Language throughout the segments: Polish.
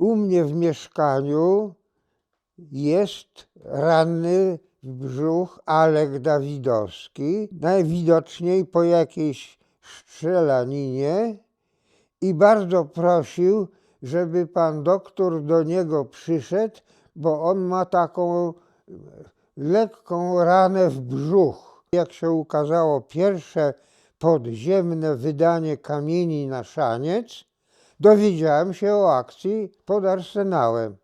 U mnie w mieszkaniu jest ranny w brzuch Alek Dawidowski, najwidoczniej po jakiejś strzelaninie, i bardzo prosił, żeby pan doktor do niego przyszedł, bo on ma taką lekką ranę w brzuch. Jak się ukazało pierwsze podziemne wydanie Kamieni na szaniec, dowiedziałem się o akcji pod Arsenałem.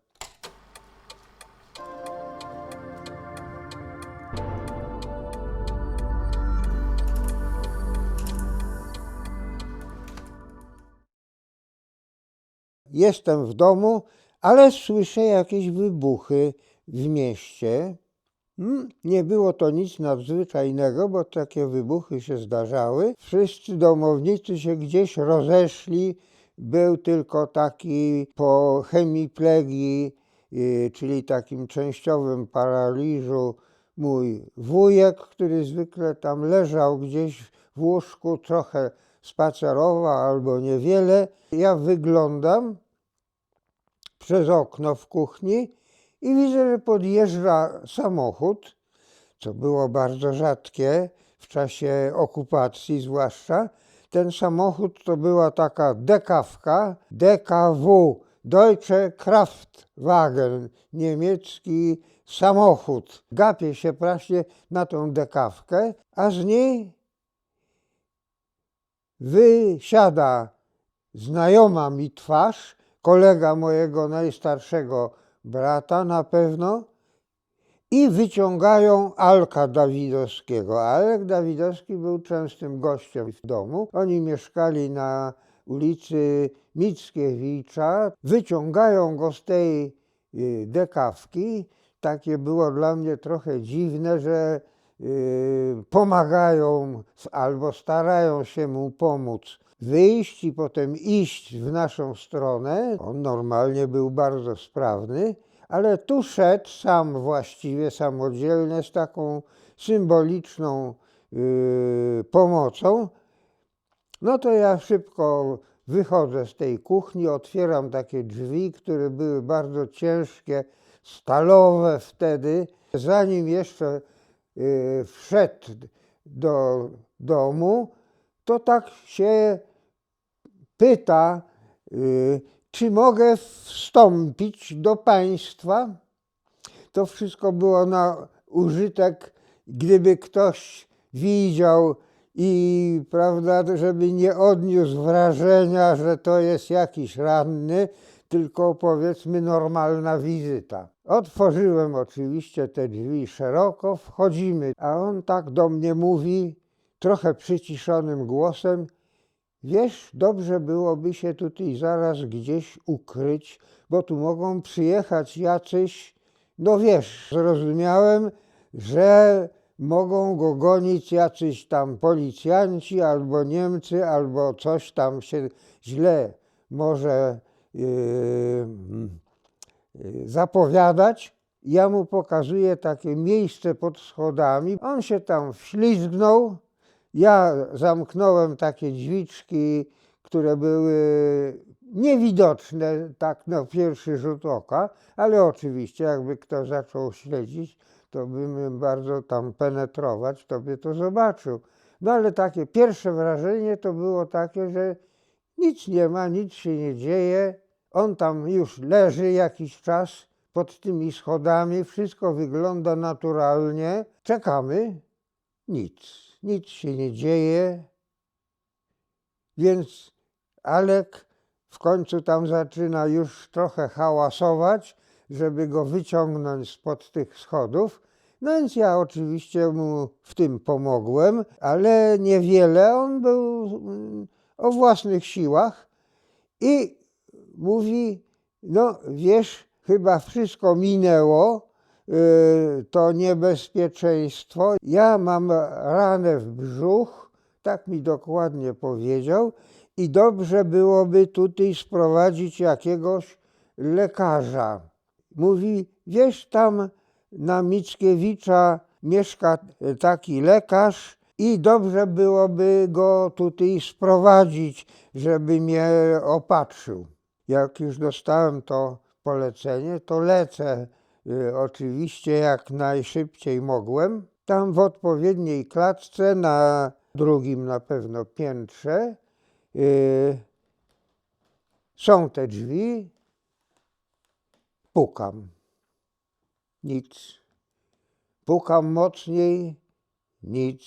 Jestem w domu, ale słyszę jakieś wybuchy w mieście. Nie było to nic nadzwyczajnego, bo takie wybuchy się zdarzały. Wszyscy domownicy się gdzieś rozeszli. Był tylko taki po hemiplegii, czyli takim częściowym paraliżu, mój wujek, który zwykle tam leżał gdzieś w łóżku, trochę spacerował albo niewiele. Ja wyglądam przez okno w kuchni i widzę, że podjeżdża samochód, co było bardzo rzadkie w czasie okupacji zwłaszcza. Ten samochód to była taka dekawka, DKW, Deutsche Kraftwagen, niemiecki samochód. Gapię się właśnie na tą dekawkę, a z niej wysiada znajoma mi twarz, kolega mojego najstarszego brata na pewno, i wyciągają Alka Dawidowskiego. Alek Dawidowski był częstym gościem w domu. Oni mieszkali na ulicy Mickiewicza. Wyciągają go z tej dekawki. Takie było dla mnie trochę dziwne, że pomagają albo starają się mu pomóc wyjść i potem iść w naszą stronę. On normalnie był bardzo sprawny, ale tu szedł sam właściwie samodzielnie z taką symboliczną pomocą. No to ja szybko wychodzę z tej kuchni, otwieram takie drzwi, które były bardzo ciężkie, stalowe wtedy. Zanim jeszcze wszedł do domu, to tak się pyta, czy mogę wstąpić do państwa? To wszystko było na użytek, gdyby ktoś widział i, prawda, żeby nie odniósł wrażenia, że to jest jakiś ranny, tylko powiedzmy normalna wizyta. Otworzyłem oczywiście te drzwi szeroko, wchodzimy, a on tak do mnie mówi trochę przyciszonym głosem: wiesz, dobrze byłoby się tutaj zaraz gdzieś ukryć, bo tu mogą przyjechać jacyś, no wiesz, zrozumiałem, że mogą go gonić jacyś tam policjanci albo Niemcy, albo coś tam się źle może zapowiadać. Ja mu pokazuję takie miejsce pod schodami. On się tam wślizgnął. Ja zamknąłem takie drzwiczki, które były niewidoczne tak na pierwszy rzut oka, ale oczywiście jakby ktoś zaczął śledzić, to bym bardzo tam penetrować, to by to zobaczył. No ale takie pierwsze wrażenie to było takie, że nic nie ma, nic się nie dzieje. On tam już leży jakiś czas pod tymi schodami, wszystko wygląda naturalnie. Czekamy, nic się nie dzieje, więc Alek w końcu tam zaczyna już trochę hałasować, żeby go wyciągnąć spod tych schodów. No więc ja oczywiście mu w tym pomogłem, ale niewiele. On był o własnych siłach i mówi: no wiesz, chyba wszystko minęło, to niebezpieczeństwo. Ja mam ranę w brzuch, tak mi dokładnie powiedział, i dobrze byłoby tutaj sprowadzić jakiegoś lekarza. Mówi: wiesz, tam na Mickiewicza mieszka taki lekarz i dobrze byłoby go tutaj sprowadzić, żeby mnie opatrzył. Jak już dostałem to polecenie, to lecę oczywiście jak najszybciej mogłem. Tam w odpowiedniej klatce, na drugim na pewno piętrze, są te drzwi. Pukam. Nic. Pukam mocniej. Nic.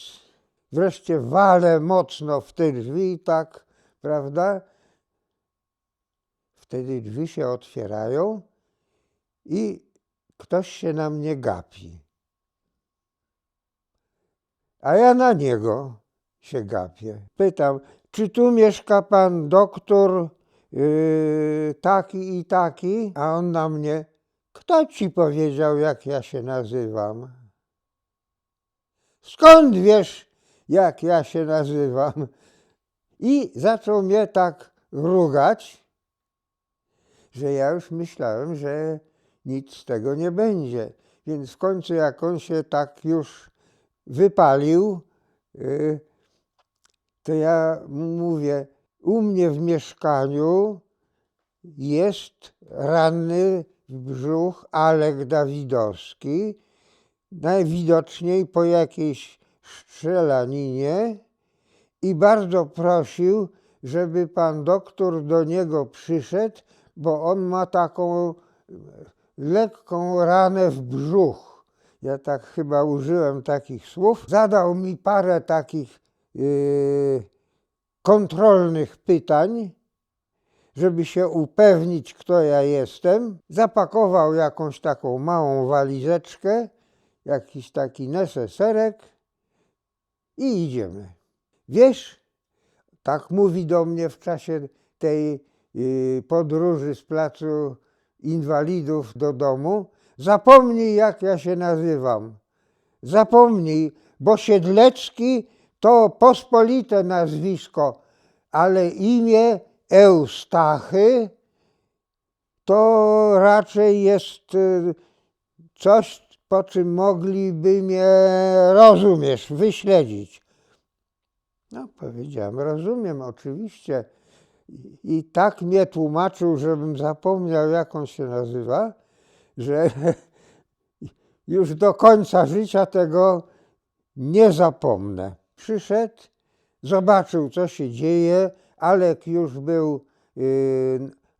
Wreszcie walę mocno w te drzwi, tak, prawda? Wtedy drzwi się otwierają i ktoś się na mnie gapi. A ja na niego się gapię. Pytam, czy tu mieszka pan doktor taki i taki? A on na mnie, kto ci powiedział, jak ja się nazywam? Skąd wiesz, jak ja się nazywam? I zaczął mnie tak rugać, że ja już myślałem, że nic z tego nie będzie. Więc w końcu, jak on się tak już wypalił, to ja mówię, u mnie w mieszkaniu jest ranny w brzuch Alek Dawidowski, najwidoczniej po jakiejś strzelaninie, i bardzo prosił, żeby pan doktor do niego przyszedł, bo on ma taką lekką ranę w brzuch. Ja tak chyba użyłem takich słów. Zadał mi parę takich kontrolnych pytań, żeby się upewnić, kto ja jestem. Zapakował jakąś taką małą walizeczkę, jakiś taki neseserek i idziemy. Wiesz, tak mówi do mnie w czasie tej podróży z placu Inwalidów do domu, zapomnij, jak ja się nazywam. Zapomnij, bo Siedlecki to pospolite nazwisko, ale imię Eustachy to raczej jest coś, po czym mogliby mnie, rozumiesz, wyśledzić. No, powiedziałem, rozumiem, oczywiście. I tak mnie tłumaczył, żebym zapomniał, jak on się nazywa, że już do końca życia tego nie zapomnę. Przyszedł, zobaczył, co się dzieje. Alek już był,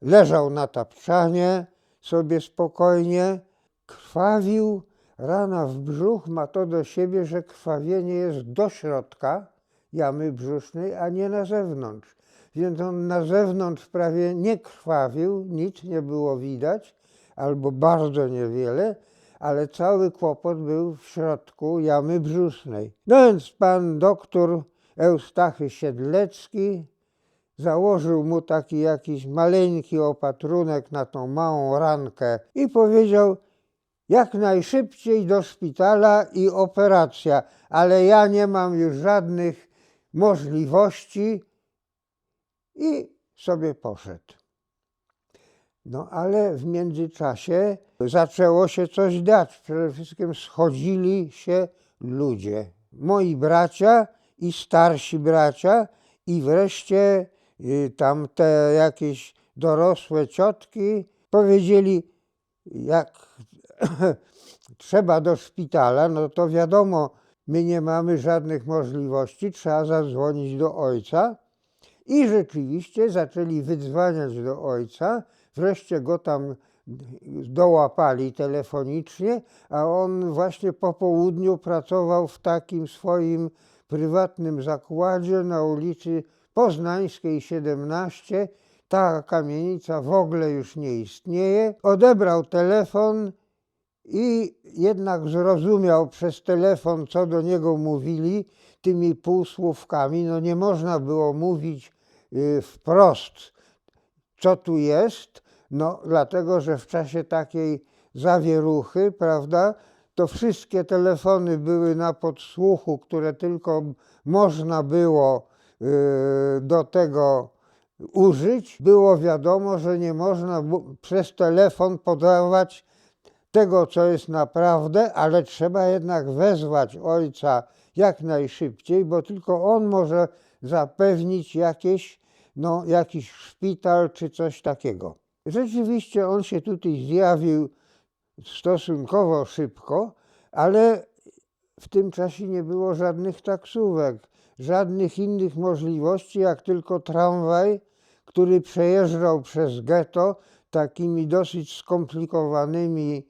leżał na tapczanie sobie spokojnie, krwawił. Rana w brzuch ma to do siebie, że krwawienie jest do środka jamy brzusznej, a nie na zewnątrz. Więc on na zewnątrz prawie nie krwawił, nic nie było widać, albo bardzo niewiele, ale cały kłopot był w środku jamy brzusznej. No więc pan doktor Eustachy Siedlecki założył mu taki jakiś maleńki opatrunek na tą małą rankę i powiedział, jak najszybciej do szpitala i operacja, ale ja nie mam już żadnych możliwości, i sobie poszedł. No ale w międzyczasie zaczęło się coś dać. Przede wszystkim schodzili się ludzie. Moi bracia i starsi bracia i wreszcie tam te jakieś dorosłe ciotki powiedzieli, jak trzeba do szpitala, no to wiadomo, my nie mamy żadnych możliwości, trzeba zadzwonić do ojca. I rzeczywiście zaczęli wydzwaniać do ojca, wreszcie go tam dołapali telefonicznie, a on właśnie po południu pracował w takim swoim prywatnym zakładzie na ulicy Poznańskiej 17. Ta kamienica w ogóle już nie istnieje. Odebrał telefon i jednak zrozumiał przez telefon, co do niego mówili, tymi półsłówkami. No nie można było mówić wprost, co tu jest, no dlatego, że w czasie takiej zawieruchy, prawda, to wszystkie telefony były na podsłuchu, które tylko można było do tego użyć. Było wiadomo, że nie można przez telefon podawać tego, co jest naprawdę, ale trzeba jednak wezwać ojca jak najszybciej, bo tylko on może zapewnić jakieś no, jakiś szpital czy coś takiego. Rzeczywiście on się tutaj zjawił stosunkowo szybko, ale w tym czasie nie było żadnych taksówek, żadnych innych możliwości, jak tylko tramwaj, który przejeżdżał przez getto takimi dosyć skomplikowanymi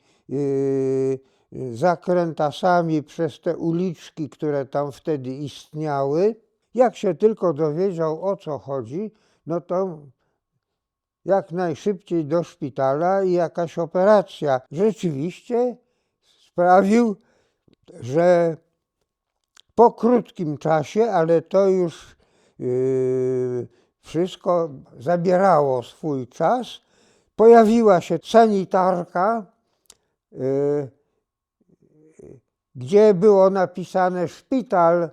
zakrętasami przez te uliczki, które tam wtedy istniały. Jak się tylko dowiedział, o co chodzi, no to jak najszybciej do szpitala i jakaś operacja. Rzeczywiście sprawił, że po krótkim czasie, ale to już wszystko zabierało swój czas, pojawiła się sanitarka, gdzie było napisane szpital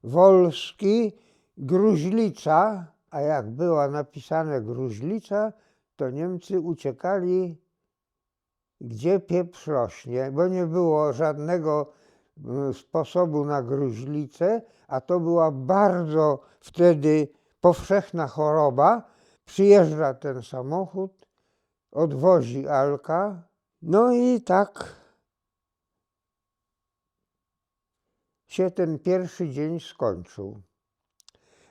wolski, Gruźlica, a jak była napisane Gruźlica, to Niemcy uciekali, gdzie pieprz rośnie, bo nie było żadnego sposobu na gruźlicę, a to była bardzo wtedy powszechna choroba. Przyjeżdża ten samochód, odwozi Alka, no i tak się ten pierwszy dzień skończył.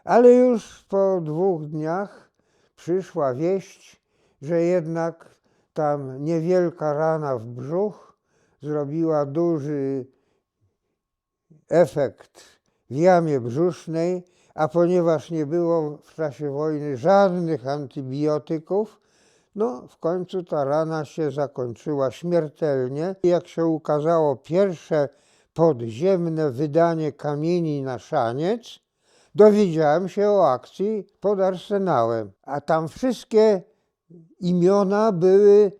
Ale już po 2 dniach przyszła wieść, że jednak tam niewielka rana w brzuch zrobiła duży efekt w jamie brzusznej, a ponieważ nie było w czasie wojny żadnych antybiotyków, no w końcu ta rana się zakończyła śmiertelnie. Jak się ukazało pierwsze podziemne wydanie Kamieni na szaniec, dowiedziałem się o akcji pod Arsenałem, a tam wszystkie imiona były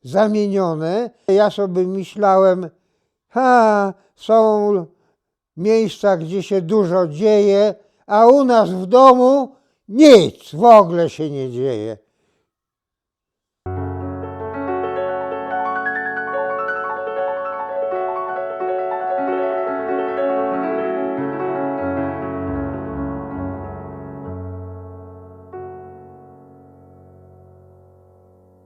zamienione. Ja sobie myślałem, są miejsca, gdzie się dużo dzieje, a u nas w domu nic w ogóle się nie dzieje.